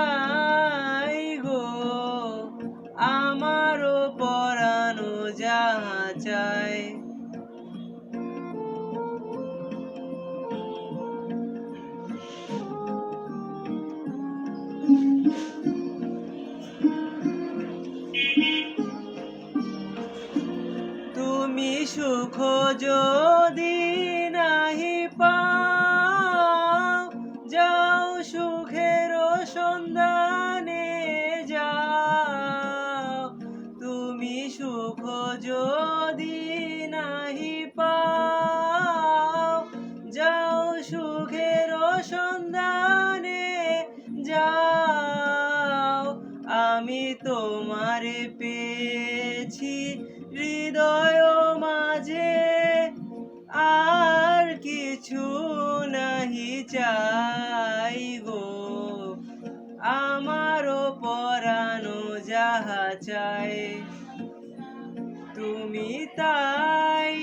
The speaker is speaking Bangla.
তাই গো, আমারও পরানো যাহা চায়। তুমি সুখ যদি নাহি পাও, যাও সুখের সন্ধানে যাও। তুমি সুখ যদি নাহি পাও, যাও সুখের সন্ধানে যাও। আমি তোমারে পেয়েছি হৃদয় মাঝে, আর কিছু নাহি চাই গো, আমারও পরানো যাহা চাই। তুমি তাই